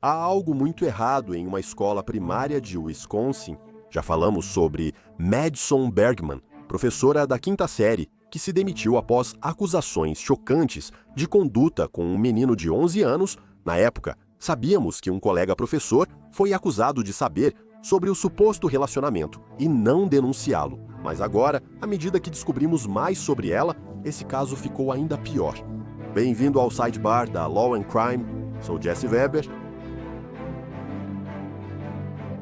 Há algo muito errado em uma escola primária de Wisconsin. Já falamos sobre Madison Bergman, professora da quinta série, que se demitiu após acusações chocantes de conduta com um menino de 11 anos. Na época, sabíamos que um colega professor foi acusado de saber sobre o suposto relacionamento e não denunciá-lo. Mas agora, à medida que descobrimos mais sobre ela, esse caso ficou ainda pior. Bem-vindo ao Sidebar da Law and Crime. Sou Jesse Weber.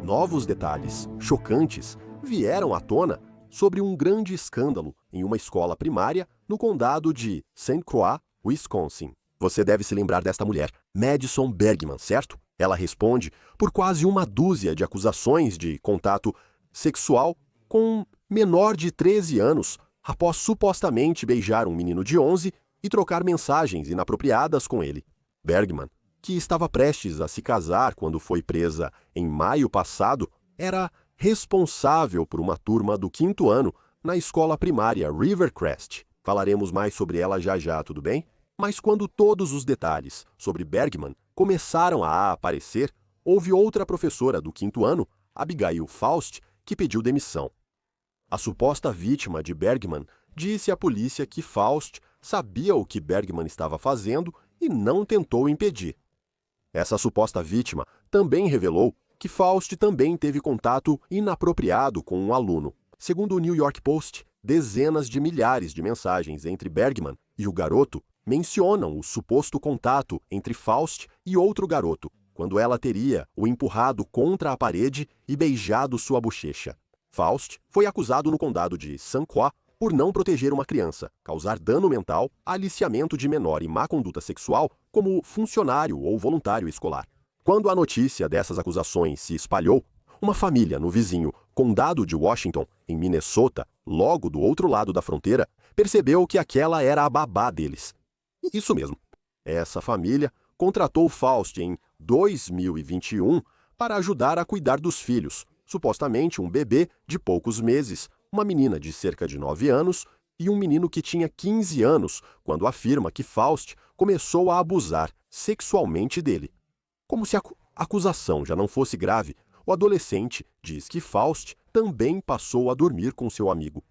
Novos detalhes chocantes vieram à tona sobre um grande escândalo em uma escola primária no condado de St. Croix, Wisconsin. Você deve se lembrar desta mulher, Madison Bergman, certo? Ela responde por quase uma dúzia de acusações de contato sexual com um menor de 13 anos, após supostamente beijar um menino de 11 e trocar mensagens inapropriadas com ele. Bergman, que estava prestes a se casar quando foi presa em maio passado, era responsável por uma turma do 5º ano na escola primária Rivercrest. Falaremos mais sobre ela já já, tudo bem? Mas quando todos os detalhes sobre Bergman começaram a aparecer, houve outra professora do 5º ano, Abigail Faust, que pediu demissão. A suposta vítima de Bergman disse à polícia que Faust sabia o que Bergman estava fazendo e não tentou impedir. Essa suposta vítima também revelou que Faust também teve contato inapropriado com um aluno. Segundo o New York Post, dezenas de milhares de mensagens entre Bergman e o garoto mencionam o suposto contato entre Faust e outro garoto, quando ela teria o empurrado contra a parede e beijado sua bochecha. Faust foi acusado no condado de St. Croix por não proteger uma criança, causar dano mental, aliciamento de menor e má conduta sexual como funcionário ou voluntário escolar. Quando a notícia dessas acusações se espalhou, uma família no vizinho condado de Washington, em Minnesota, logo do outro lado da fronteira, percebeu que aquela era a babá deles. Isso mesmo. Essa família contratou Faust em 2021 para ajudar a cuidar dos filhos, supostamente um bebê de poucos meses, uma menina de cerca de 9 anos e um menino que tinha 15 anos, quando afirma que Faust começou a abusar sexualmente dele. Como se a acusação já não fosse grave, o adolescente diz que Faust também passou a dormir com seu amigo.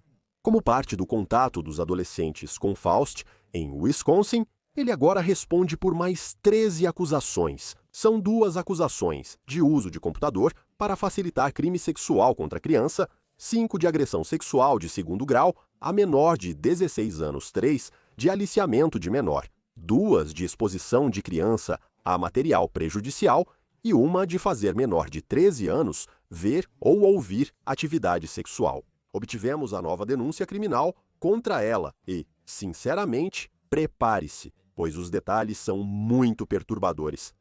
Como parte do contato dos adolescentes com Faust, em Wisconsin, ele agora responde por mais 13 acusações. São 2 acusações de uso de computador para facilitar crime sexual contra a criança, 5 de agressão sexual de 2º grau a menor de 16 anos, 3 de aliciamento de menor, 2 de exposição de criança a material prejudicial e 1 de fazer menor de 13 anos ver ou ouvir atividade sexual. Obtivemos a nova denúncia criminal contra ela e, sinceramente, prepare-se, pois os detalhes são muito perturbadores.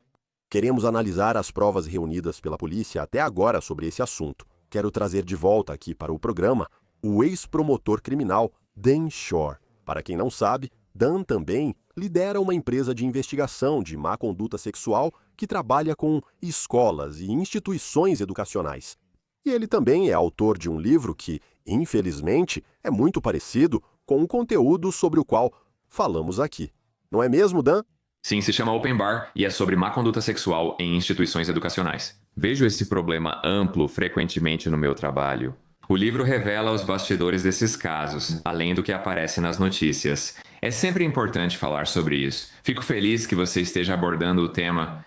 Queremos analisar as provas reunidas pela polícia até agora sobre esse assunto. Quero trazer de volta aqui para o programa o ex-promotor criminal Dan Shore. Para quem não sabe, Dan também lidera uma empresa de investigação de má conduta sexual que trabalha com escolas e instituições educacionais. E ele também é autor de um livro que, infelizmente, é muito parecido com o conteúdo sobre o qual falamos aqui. Não é mesmo, Dan? Sim, se chama Open Bar e é sobre má conduta sexual em instituições educacionais. Vejo esse problema amplo frequentemente no meu trabalho. O livro revela os bastidores desses casos, além do que aparece nas notícias. É sempre importante falar sobre isso. Fico feliz que você esteja abordando o tema.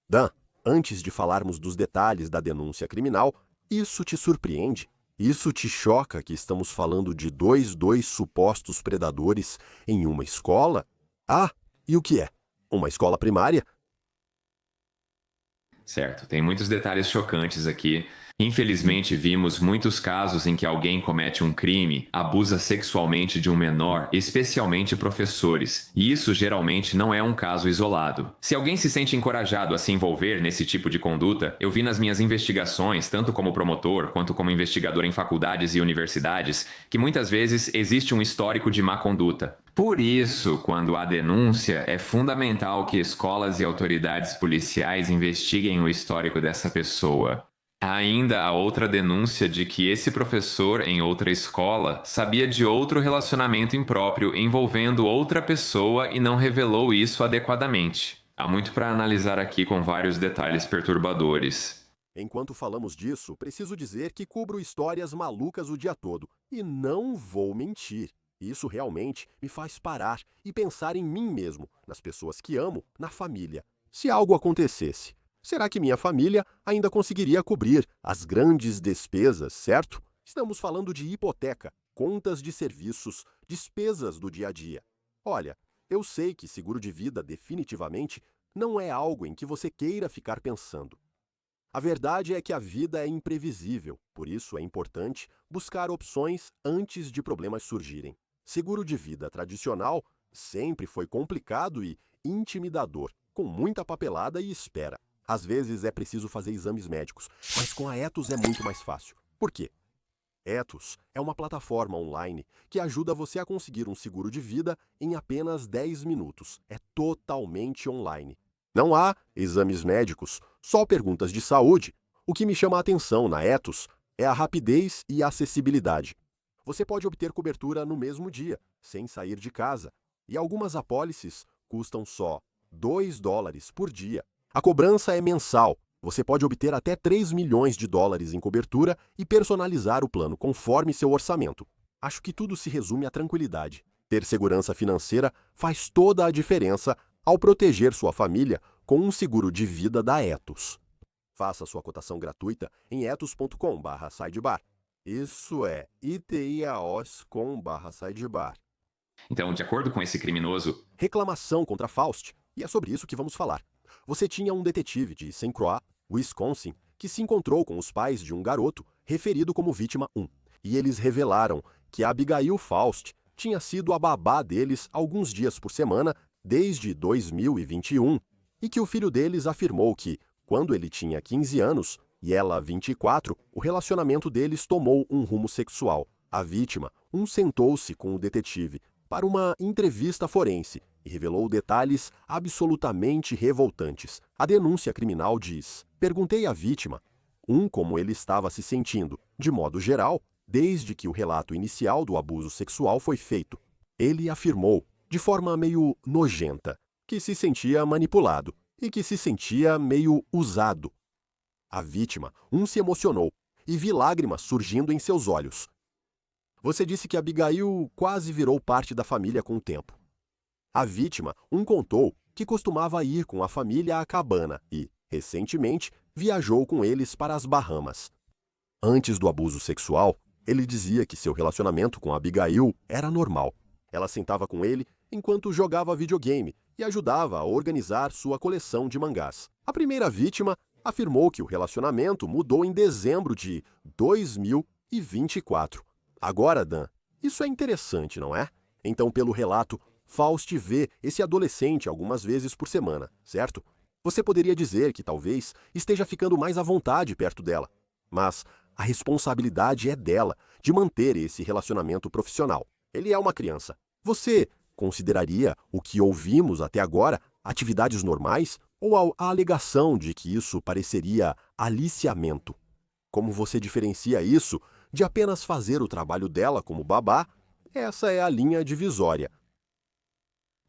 Dan, antes de falarmos dos detalhes da denúncia criminal, isso te surpreende? Isso te choca que estamos falando de dois supostos predadores em uma escola? Ah, e o que é? Uma escola primária? Certo, tem muitos detalhes chocantes aqui. Infelizmente, vimos muitos casos em que alguém comete um crime, abusa sexualmente de um menor, especialmente professores. E isso geralmente não é um caso isolado. Se alguém se sente encorajado a se envolver nesse tipo de conduta, eu vi nas minhas investigações, tanto como promotor quanto como investigador em faculdades e universidades, que muitas vezes existe um histórico de má conduta. Por isso, quando há denúncia, é fundamental que escolas e autoridades policiais investiguem o histórico dessa pessoa. Há ainda a outra denúncia de que esse professor em outra escola sabia de outro relacionamento impróprio envolvendo outra pessoa e não revelou isso adequadamente. Há muito para analisar aqui com vários detalhes perturbadores. Enquanto falamos disso, preciso dizer que cubro histórias malucas o dia todo. E não vou mentir. Isso realmente me faz parar e pensar em mim mesmo, nas pessoas que amo, na família. Se algo acontecesse, será que minha família ainda conseguiria cobrir as grandes despesas, certo? Estamos falando de hipoteca, contas de serviços, despesas do dia a dia. Olha, eu sei que seguro de vida definitivamente não é algo em que você queira ficar pensando. A verdade é que a vida é imprevisível, por isso é importante buscar opções antes de problemas surgirem. Seguro de vida tradicional sempre foi complicado e intimidador, com muita papelada e espera. Às vezes é preciso fazer exames médicos, mas com a Etos é muito mais fácil. Por quê? Etos é uma plataforma online que ajuda você a conseguir um seguro de vida em apenas 10 minutos. É totalmente online. Não há exames médicos, só perguntas de saúde. O que me chama a atenção na Etos é a rapidez e a acessibilidade. Você pode obter cobertura no mesmo dia, sem sair de casa. E algumas apólices custam só $2 por dia. A cobrança é mensal. Você pode obter até 3 milhões de dólares em cobertura e personalizar o plano conforme seu orçamento. Acho que tudo se resume à tranquilidade. Ter segurança financeira faz toda a diferença ao proteger sua família com um seguro de vida da Etos. Faça sua cotação gratuita em etos.com/sidebar. Isso é itiaos.com/sidebar. Então, de acordo com esse criminoso, Reclamação contra Faust, e é sobre isso que vamos falar. Você tinha um detetive de Saint Croix, Wisconsin, que se encontrou com os pais de um garoto referido como vítima 1. E eles revelaram que a Abigail Faust tinha sido a babá deles alguns dias por semana desde 2021 e que o filho deles afirmou que, quando ele tinha 15 anos e ela 24, o relacionamento deles tomou um rumo sexual. A vítima sentou-se com o detetive para uma entrevista forense e revelou detalhes absolutamente revoltantes. A denúncia criminal diz: perguntei à vítima como ele estava se sentindo, de modo geral, desde que o relato inicial do abuso sexual foi feito. Ele afirmou, de forma meio nojenta, que se sentia manipulado e que se sentia meio usado. A vítima se emocionou e vi lágrimas surgindo em seus olhos. Você disse que Abigail quase virou parte da família com o tempo. A vítima contou que costumava ir com a família à cabana e, recentemente, viajou com eles para as Bahamas. Antes do abuso sexual, ele dizia que seu relacionamento com Abigail era normal. Ela sentava com ele enquanto jogava videogame e ajudava a organizar sua coleção de mangás. A primeira vítima afirmou que o relacionamento mudou em dezembro de 2024. Agora, Dan, isso é interessante, não é? Então, pelo relato, Faust vê esse adolescente algumas vezes por semana, certo? Você poderia dizer que talvez esteja ficando mais à vontade perto dela, mas a responsabilidade é dela de manter esse relacionamento profissional. Ele é uma criança. Você consideraria o que ouvimos até agora atividades normais ou a alegação de que isso pareceria aliciamento? Como você diferencia isso de apenas fazer o trabalho dela como babá? Essa é a linha divisória.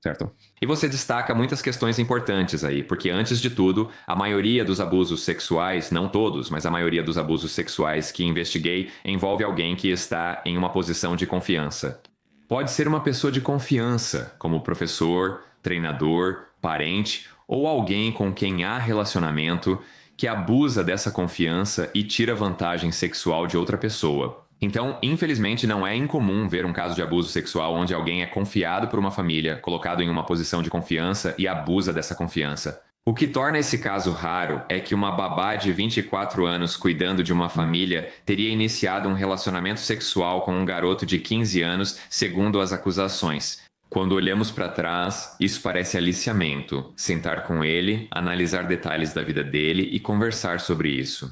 certo? E você destaca muitas questões importantes aí, porque antes de tudo, a maioria dos abusos sexuais, não todos, mas a maioria dos abusos sexuais que investiguei envolve alguém que está em uma posição de confiança. Pode ser uma pessoa de confiança, como professor, treinador, parente ou alguém com quem há relacionamento que abusa dessa confiança e tira vantagem sexual de outra pessoa. Então, infelizmente, não é incomum ver um caso de abuso sexual onde alguém é confiado por uma família, colocado em uma posição de confiança e abusa dessa confiança. O que torna esse caso raro é que uma babá de 24 anos cuidando de uma família teria iniciado um relacionamento sexual com um garoto de 15 anos, segundo as acusações. Quando olhamos para trás, isso parece aliciamento. Sentar com ele, analisar detalhes da vida dele e conversar sobre isso.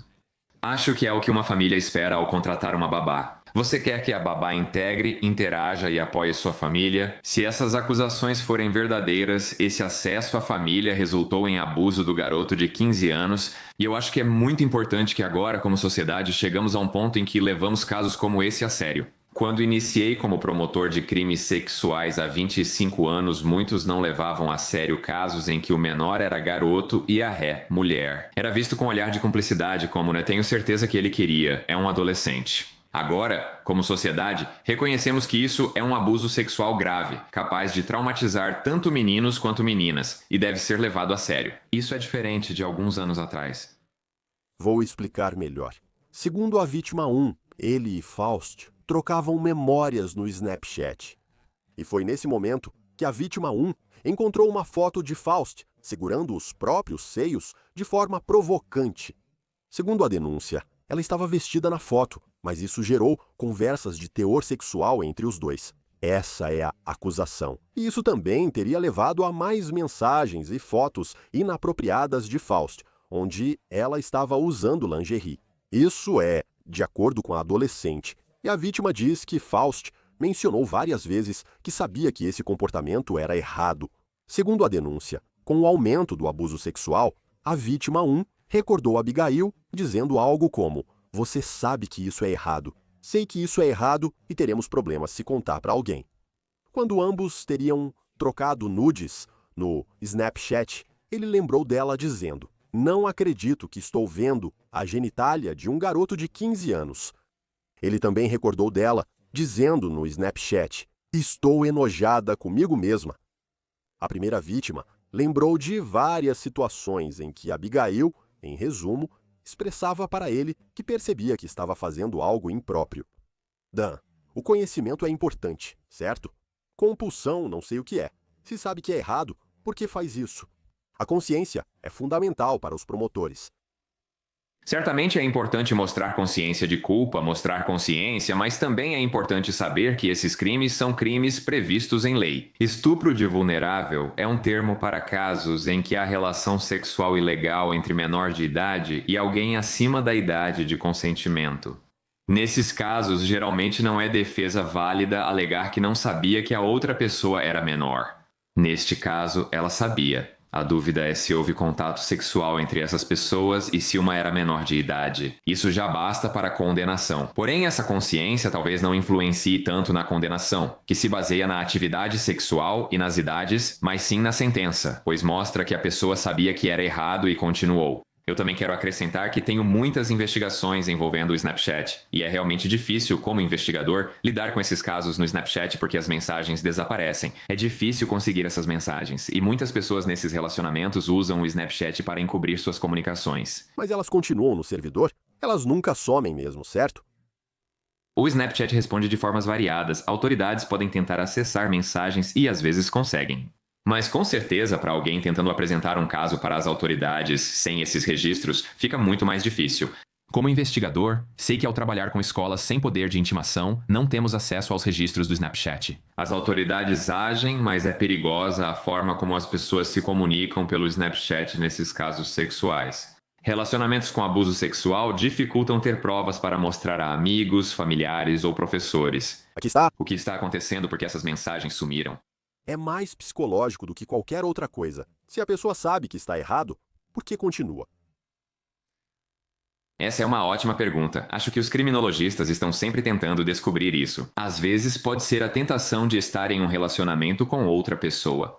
Acho que é o que uma família espera ao contratar uma babá. Você quer que a babá integre, interaja e apoie sua família? Se essas acusações forem verdadeiras, esse acesso à família resultou em abuso do garoto de 15 anos, e eu acho que é muito importante que agora, como sociedade, chegamos a um ponto em que levamos casos como esse a sério. Quando iniciei como promotor de crimes sexuais há 25 anos, muitos não levavam a sério casos em que o menor era garoto e a ré, mulher. Era visto com um olhar de cumplicidade, como, né, tenho certeza que ele queria, é um adolescente. Agora, como sociedade, reconhecemos que isso é um abuso sexual grave, capaz de traumatizar tanto meninos quanto meninas, e deve ser levado a sério. Isso é diferente de alguns anos atrás. Vou explicar melhor. Segundo a vítima 1, ele e Faust trocavam memórias no Snapchat. E foi nesse momento que a vítima 1 encontrou uma foto de Faust segurando os próprios seios de forma provocante. Segundo a denúncia, ela estava vestida na foto, mas isso gerou conversas de teor sexual entre os dois. Essa é a acusação. E isso também teria levado a mais mensagens e fotos inapropriadas de Faust, onde ela estava usando lingerie. Isso é, de acordo com a adolescente, e a vítima diz que Faust mencionou várias vezes que sabia que esse comportamento era errado. Segundo a denúncia, com o aumento do abuso sexual, a vítima 1 recordou Abigail dizendo algo como: "Você sabe que isso é errado. Sei que isso é errado e teremos problemas se contar para alguém." Quando ambos teriam trocado nudes no Snapchat, ele lembrou dela dizendo: "Não acredito que estou vendo a genitália de um garoto de 15 anos." Ele também recordou dela dizendo no Snapchat: "Estou enojada comigo mesma." A primeira vítima lembrou de várias situações em que Abigail, em resumo, expressava para ele que percebia que estava fazendo algo impróprio. Dan, o conhecimento é importante, certo? Compulsão não sei o que é. Se sabe que é errado, por que faz isso? A consciência é fundamental para os promotores. Certamente é importante mostrar consciência de culpa, mostrar consciência, mas também é importante saber que esses crimes são crimes previstos em lei. Estupro de vulnerável é um termo para casos em que há relação sexual ilegal entre menor de idade e alguém acima da idade de consentimento. Nesses casos, geralmente não é defesa válida alegar que não sabia que a outra pessoa era menor. Neste caso, ela sabia. A dúvida é se houve contato sexual entre essas pessoas e se uma era menor de idade. Isso já basta para a condenação. Porém, essa consciência talvez não influencie tanto na condenação, que se baseia na atividade sexual e nas idades, mas sim na sentença, pois mostra que a pessoa sabia que era errado e continuou. Eu também quero acrescentar que tenho muitas investigações envolvendo o Snapchat, e é realmente difícil, como investigador, lidar com esses casos no Snapchat porque as mensagens desaparecem. É difícil conseguir essas mensagens, e muitas pessoas nesses relacionamentos usam o Snapchat para encobrir suas comunicações. Mas elas continuam no servidor? Elas nunca somem mesmo, certo? O Snapchat responde de formas variadas, autoridades podem tentar acessar mensagens e às vezes conseguem. Mas com certeza, para alguém tentando apresentar um caso para as autoridades sem esses registros, fica muito mais difícil. Como investigador, sei que ao trabalhar com escolas sem poder de intimação, não temos acesso aos registros do Snapchat. As autoridades agem, mas é perigosa a forma como as pessoas se comunicam pelo Snapchat nesses casos sexuais. Relacionamentos com abuso sexual dificultam ter provas para mostrar a amigos, familiares ou professores. Aqui está. O que está acontecendo porque essas mensagens sumiram? É mais psicológico do que qualquer outra coisa. Se a pessoa sabe que está errado, por que continua? Essa é uma ótima pergunta. Acho que os criminologistas estão sempre tentando descobrir isso. Às vezes pode ser a tentação de estar em um relacionamento com outra pessoa.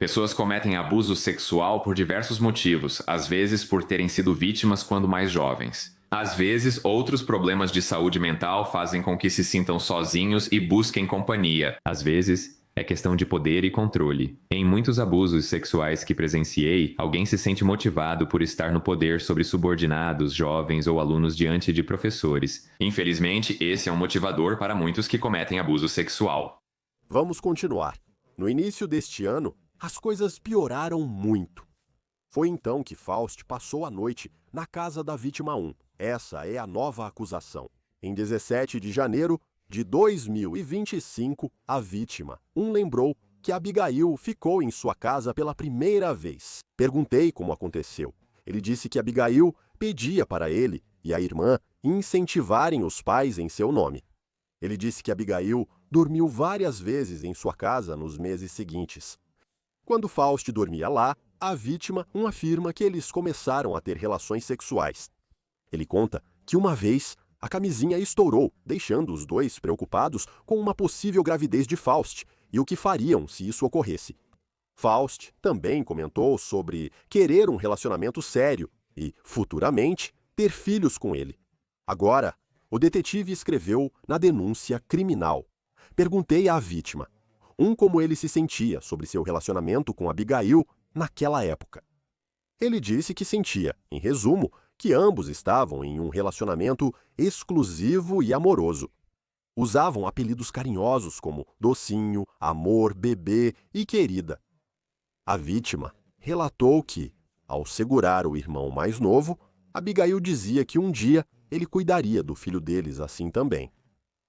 Pessoas cometem abuso sexual por diversos motivos, às vezes por terem sido vítimas quando mais jovens. Às vezes, outros problemas de saúde mental fazem com que se sintam sozinhos e busquem companhia. Às vezes, é questão de poder e controle. Em muitos abusos sexuais que presenciei, alguém se sente motivado por estar no poder sobre subordinados, jovens ou alunos diante de professores. Infelizmente, esse é um motivador para muitos que cometem abuso sexual. Vamos continuar. No início deste ano, as coisas pioraram muito. Foi então que Faust passou a noite na casa da vítima 1. Essa é a nova acusação. Em 17 de janeiro de 2025, a vítima 1 lembrou que Abigail ficou em sua casa pela primeira vez. Perguntei como aconteceu. Ele disse que Abigail pedia para ele e a irmã incentivarem os pais em seu nome. Ele disse que Abigail dormiu várias vezes em sua casa nos meses seguintes. Quando Faust dormia lá, a vítima afirma que eles começaram a ter relações sexuais. Ele conta que uma vez a camisinha estourou, deixando os dois preocupados com uma possível gravidez de Faust e o que fariam se isso ocorresse. Faust também comentou sobre querer um relacionamento sério e, futuramente, ter filhos com ele. Agora, o detetive escreveu na denúncia criminal. Perguntei à vítima, como ele se sentia sobre seu relacionamento com Abigail naquela época. Ele disse que sentia, em resumo, que ambos estavam em um relacionamento exclusivo e amoroso. Usavam apelidos carinhosos como docinho, amor, bebê e querida. A vítima relatou que, ao segurar o irmão mais novo, Abigail dizia que um dia ele cuidaria do filho deles assim também.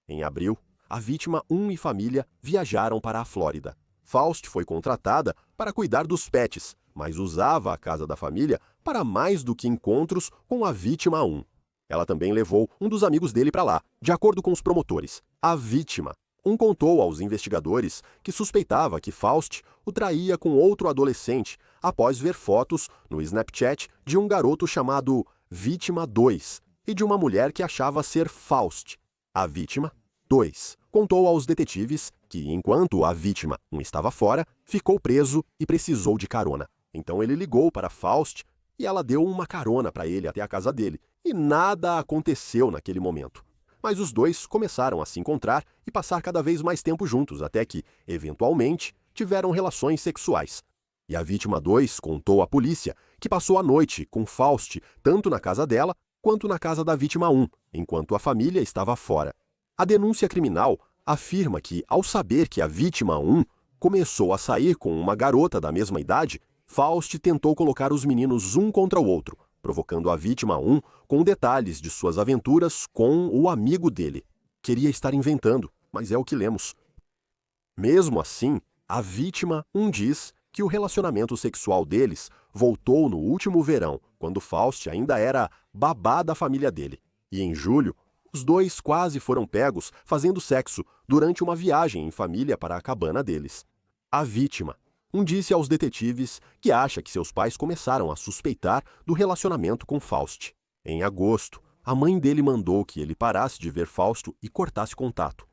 Em abril, a vítima e família viajaram para a Flórida. Faust foi contratada para cuidar dos pets, mas usava a casa da família para mais do que encontros com a vítima 1. Ela também levou um dos amigos dele para lá, de acordo com os promotores. A vítima contou aos investigadores que suspeitava que Faust o traía com outro adolescente após ver fotos no Snapchat de um garoto chamado Vítima 2 e de uma mulher que achava ser Faust. A vítima 2 contou aos detetives que, enquanto a vítima estava fora, ficou preso e precisou de carona. Então ele ligou para Faust e ela deu uma carona para ele até a casa dele. E nada aconteceu naquele momento. Mas os dois começaram a se encontrar e passar cada vez mais tempo juntos, até que, eventualmente, tiveram relações sexuais. E a vítima 2 contou à polícia que passou a noite com Faust tanto na casa dela quanto na casa da vítima 1, enquanto a família estava fora. A denúncia criminal afirma que, ao saber que a vítima 1 começou a sair com uma garota da mesma idade, Faust tentou colocar os meninos um contra o outro, provocando a vítima 1 com detalhes de suas aventuras com o amigo dele. Queria estar inventando, mas é o que lemos. Mesmo assim, a vítima 1 diz que o relacionamento sexual deles voltou no último verão, quando Faust ainda era babá da família dele. E em julho, os dois quase foram pegos fazendo sexo durante uma viagem em família para a cabana deles. A vítima disse aos detetives que acha que seus pais começaram a suspeitar do relacionamento com Faust. Em agosto, a mãe dele mandou que ele parasse de ver Fausto e cortasse contato.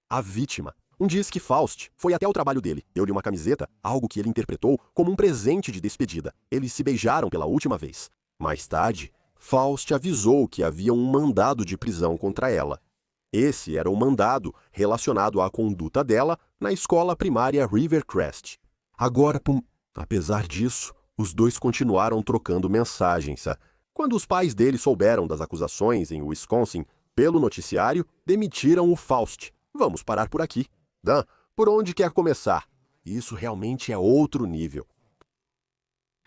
A vítima diz que Faust foi até o trabalho dele, deu-lhe uma camiseta, algo que ele interpretou como um presente de despedida. Eles se beijaram pela última vez. Mais tarde, Faust avisou que havia um mandado de prisão contra ela. Esse era um mandado relacionado à conduta dela na escola primária Rivercrest. Agora, apesar disso, os dois continuaram trocando mensagens. Quando os pais dele souberam das acusações em Wisconsin pelo noticiário, demitiram o Faust. Vamos parar por aqui. Dan, por onde quer começar? Isso realmente é outro nível.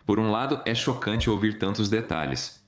Por um lado, é chocante ouvir tantos detalhes.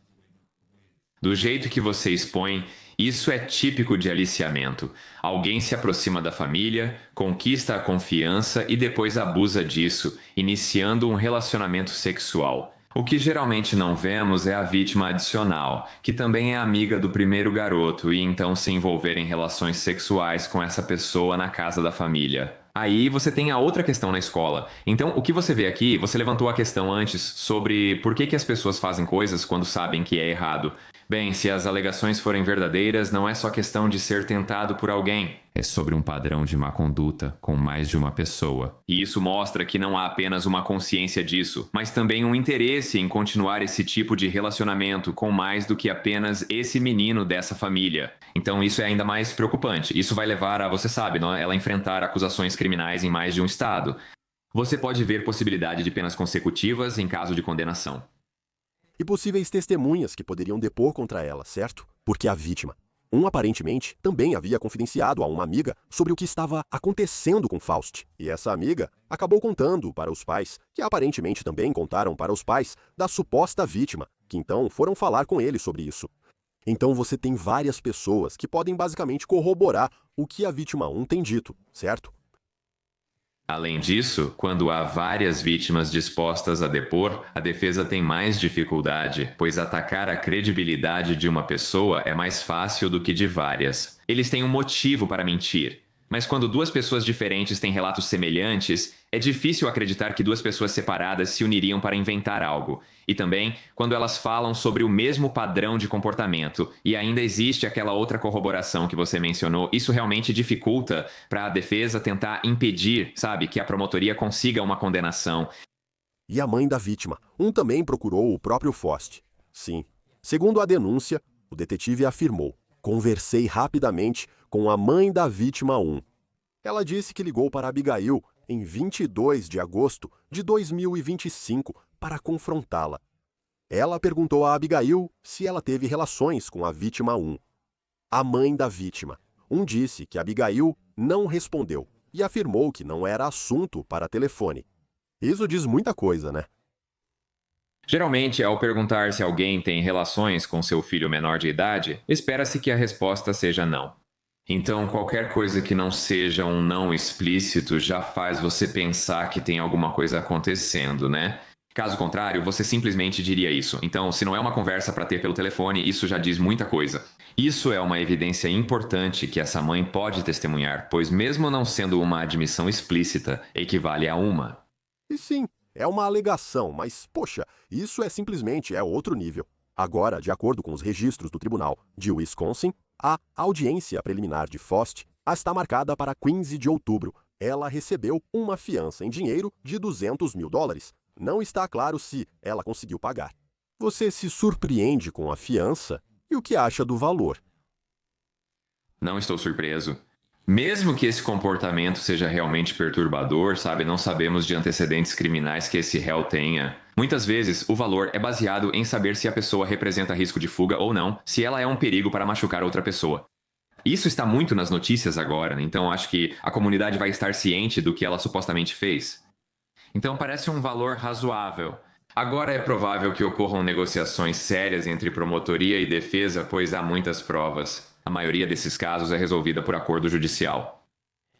Do jeito que você expõe, isso é típico de aliciamento. Alguém se aproxima da família, conquista a confiança e depois abusa disso, iniciando um relacionamento sexual. O que geralmente não vemos é a vítima adicional, que também é amiga do primeiro garoto e então se envolver em relações sexuais com essa pessoa na casa da família. Aí você tem a outra questão na escola. Então, o que você vê aqui, você levantou a questão antes sobre por que as pessoas fazem coisas quando sabem que é errado. Bem, se as alegações forem verdadeiras, não é só questão de ser tentado por alguém. É sobre um padrão de má conduta com mais de uma pessoa. E isso mostra que não há apenas uma consciência disso, mas também um interesse em continuar esse tipo de relacionamento com mais do que apenas esse menino dessa família. Então isso é ainda mais preocupante. Isso vai levar a, você sabe, não é? Ela enfrentar acusações criminais em mais de um estado. Você pode ver possibilidade de penas consecutivas em caso de condenação. E possíveis testemunhas que poderiam depor contra ela, certo? Porque a vítima, aparentemente, também havia confidenciado a uma amiga sobre o que estava acontecendo com Faust. E essa amiga acabou contando para os pais, que aparentemente também contaram para os pais da suposta vítima, que então foram falar com ele sobre isso. Então você tem várias pessoas que podem basicamente corroborar o que a vítima 1 tem dito, certo? Além disso, quando há várias vítimas dispostas a depor, a defesa tem mais dificuldade, pois atacar a credibilidade de uma pessoa é mais fácil do que de várias. Eles têm um motivo para mentir. Mas quando duas pessoas diferentes têm relatos semelhantes, é difícil acreditar que duas pessoas separadas se uniriam para inventar algo. E também quando elas falam sobre o mesmo padrão de comportamento e ainda existe aquela outra corroboração que você mencionou, isso realmente dificulta para a defesa tentar impedir, sabe, que a promotoria consiga uma condenação. E a mãe da vítima, também procurou o próprio Fost. Sim. Segundo a denúncia, o detetive afirmou: conversei rapidamente com a mãe da vítima 1. Ela disse que ligou para Abigail em 22 de agosto de 2025 para confrontá-la. Ela perguntou a Abigail se ela teve relações com a vítima 1. A mãe da vítima 1 disse que Abigail não respondeu e afirmou que não era assunto para telefone. Isso diz muita coisa, né? Geralmente, ao perguntar se alguém tem relações com seu filho menor de idade, espera-se que a resposta seja não. Então, qualquer coisa que não seja um não explícito já faz você pensar que tem alguma coisa acontecendo, né? Caso contrário, você simplesmente diria isso. Então, se não é uma conversa para ter pelo telefone, isso já diz muita coisa. Isso é uma evidência importante que essa mãe pode testemunhar, pois, mesmo não sendo uma admissão explícita, equivale a uma. E sim, é uma alegação, mas, poxa, isso é outro nível. Agora, de acordo com os registros do Tribunal de Wisconsin, a audiência preliminar de Fost está marcada para 15 de outubro. Ela recebeu uma fiança em dinheiro de $200 mil. Não está claro se ela conseguiu pagar. Você se surpreende com a fiança e o que acha do valor? Não estou surpreso. Mesmo que esse comportamento seja realmente perturbador, sabe, não sabemos de antecedentes criminais que esse réu tenha. Muitas vezes, o valor é baseado em saber se a pessoa representa risco de fuga ou não, se ela é um perigo para machucar outra pessoa. Isso está muito nas notícias agora, então acho que a comunidade vai estar ciente do que ela supostamente fez. Então parece um valor razoável. Agora é provável que ocorram negociações sérias entre promotoria e defesa, pois há muitas provas. A maioria desses casos é resolvida por acordo judicial.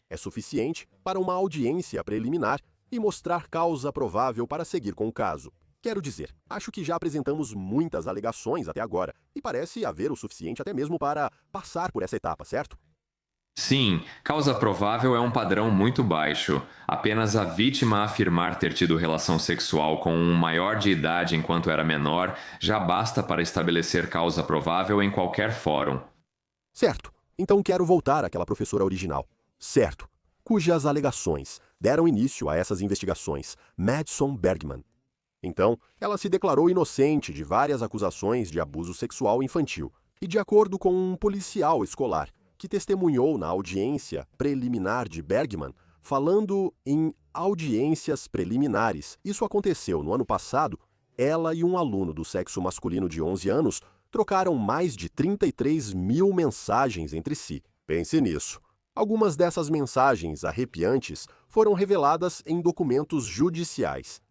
É suficiente para uma audiência preliminar e mostrar causa provável para seguir com o caso. Quero dizer, acho que já apresentamos muitas alegações até agora e parece haver o suficiente até mesmo para passar por essa etapa, certo? Sim, causa provável é um padrão muito baixo. Apenas a vítima afirmar ter tido relação sexual com um maior de idade enquanto era menor já basta para estabelecer causa provável em qualquer fórum. Certo. Então quero voltar àquela professora original. Certo. Cujas alegações deram início a essas investigações, Madison Bergman. Então, ela se declarou inocente de várias acusações de abuso sexual infantil. E de acordo com um policial escolar, que testemunhou na audiência preliminar de Bergman, falando em audiências preliminares, isso aconteceu no ano passado, ela e um aluno do sexo masculino de 11 anos trocaram mais de 33 mil mensagens entre si. Pense nisso. Algumas dessas mensagens arrepiantes foram reveladas em documentos judiciais.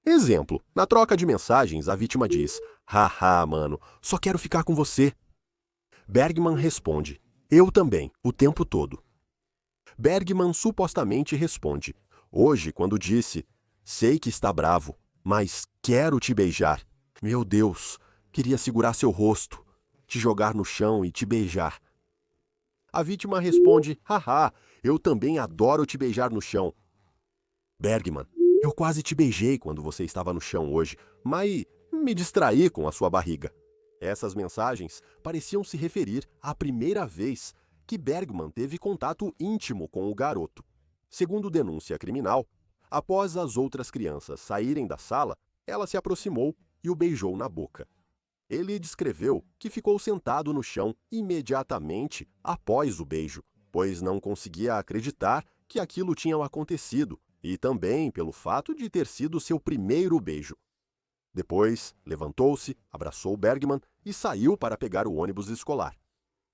Exemplo, na troca de mensagens, a vítima diz: haha, mano, só quero ficar com você. Bergman responde: eu também, o tempo todo. Bergman supostamente responde: hoje, quando disse: sei que está bravo, mas quero te beijar. Meu Deus, queria segurar seu rosto, te jogar no chão e te beijar. A vítima responde: haha, eu também adoro te beijar no chão. Bergman: eu quase te beijei quando você estava no chão hoje, mas me distraí com a sua barriga. Essas mensagens pareciam se referir à primeira vez que Bergman teve contato íntimo com o garoto. Segundo denúncia criminal, após as outras crianças saírem da sala, ela se aproximou e o beijou na boca. Ele descreveu que ficou sentado no chão imediatamente após o beijo, pois não conseguia acreditar que aquilo tinha acontecido, e também pelo fato de ter sido seu primeiro beijo. Depois, levantou-se, abraçou Bergman e saiu para pegar o ônibus escolar.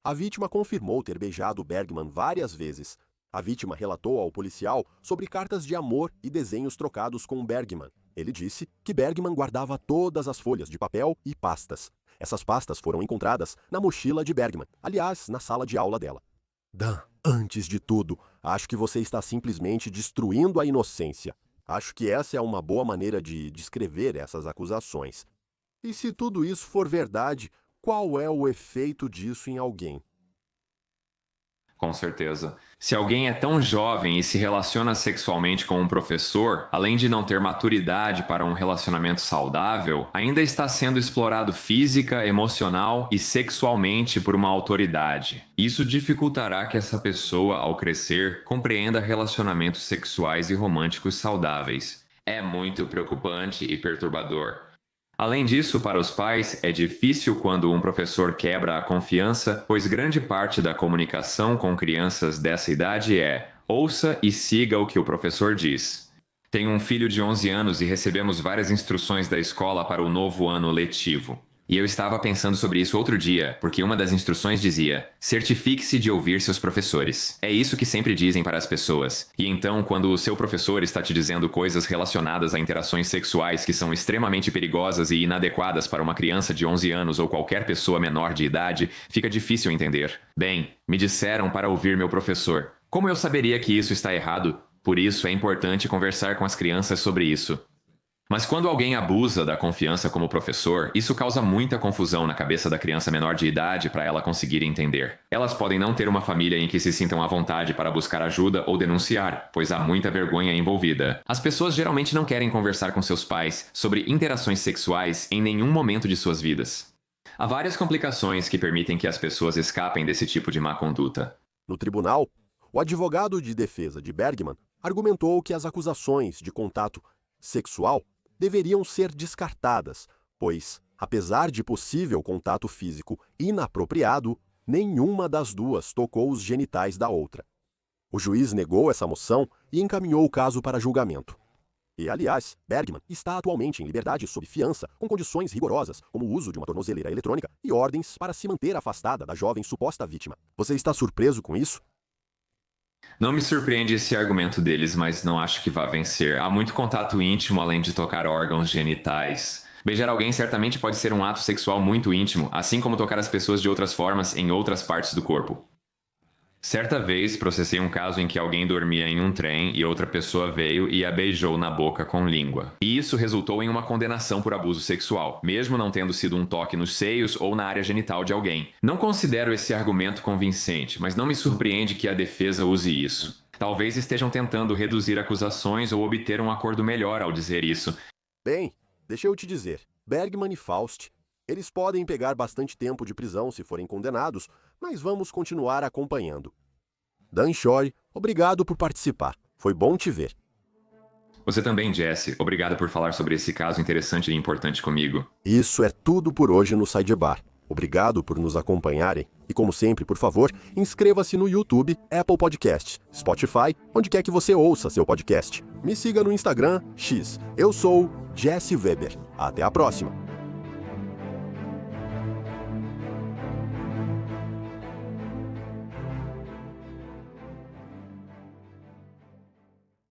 A vítima confirmou ter beijado Bergman várias vezes. A vítima relatou ao policial sobre cartas de amor e desenhos trocados com Bergman. Ele disse que Bergman guardava todas as folhas de papel e pastas. Essas pastas foram encontradas na mochila de Bergman, aliás, na sala de aula dela. Dan, antes de tudo, acho que você está simplesmente destruindo a inocência. Acho que essa é uma boa maneira de descrever essas acusações. E se tudo isso for verdade, qual é o efeito disso em alguém? Com certeza. Se alguém é tão jovem e se relaciona sexualmente com um professor, além de não ter maturidade para um relacionamento saudável, ainda está sendo explorado física, emocional e sexualmente por uma autoridade. Isso dificultará que essa pessoa, ao crescer, compreenda relacionamentos sexuais e românticos saudáveis. É muito preocupante e perturbador. Além disso, para os pais, é difícil quando um professor quebra a confiança, pois grande parte da comunicação com crianças dessa idade é: ouça e siga o que o professor diz. Tenho um filho de 11 anos e recebemos várias instruções da escola para o novo ano letivo. E eu estava pensando sobre isso outro dia, porque uma das instruções dizia: certifique-se de ouvir seus professores. É isso que sempre dizem para as pessoas. E então, quando o seu professor está te dizendo coisas relacionadas a interações sexuais que são extremamente perigosas e inadequadas para uma criança de 11 anos ou qualquer pessoa menor de idade, fica difícil entender. Bem, me disseram para ouvir meu professor. Como eu saberia que isso está errado? Por isso é importante conversar com as crianças sobre isso. Mas quando alguém abusa da confiança como professor, isso causa muita confusão na cabeça da criança menor de idade para ela conseguir entender. Elas podem não ter uma família em que se sintam à vontade para buscar ajuda ou denunciar, pois há muita vergonha envolvida. As pessoas geralmente não querem conversar com seus pais sobre interações sexuais em nenhum momento de suas vidas. Há várias complicações que permitem que as pessoas escapem desse tipo de má conduta. No tribunal, o advogado de defesa de Bergman argumentou que as acusações de contato sexual deveriam ser descartadas, pois, apesar de possível contato físico inapropriado, nenhuma das duas tocou os genitais da outra. O juiz negou essa moção e encaminhou o caso para julgamento. E, aliás, Bergman está atualmente em liberdade sob fiança, com condições rigorosas, como o uso de uma tornozeleira eletrônica e ordens para se manter afastada da jovem suposta vítima. Você está surpreso com isso? Não me surpreende esse argumento deles, mas não acho que vá vencer. Há muito contato íntimo além de tocar órgãos genitais. Beijar alguém certamente pode ser um ato sexual muito íntimo, assim como tocar as pessoas de outras formas em outras partes do corpo. Certa vez, processei um caso em que alguém dormia em um trem e outra pessoa veio e a beijou na boca com língua. E isso resultou em uma condenação por abuso sexual, mesmo não tendo sido um toque nos seios ou na área genital de alguém. Não considero esse argumento convincente, mas não me surpreende que a defesa use isso. Talvez estejam tentando reduzir acusações ou obter um acordo melhor ao dizer isso. Bem, deixa eu te dizer, Bergman e Faust, eles podem pegar bastante tempo de prisão se forem condenados, mas vamos continuar acompanhando. Dan Shore, obrigado por participar. Foi bom te ver. Você também, Jesse. Obrigado por falar sobre esse caso interessante e importante comigo. Isso é tudo por hoje no Sidebar. Obrigado por nos acompanharem. E como sempre, por favor, inscreva-se no YouTube, Apple Podcasts, Spotify, onde quer que você ouça seu podcast. Me siga no Instagram, X. Eu sou Jesse Weber. Até a próxima.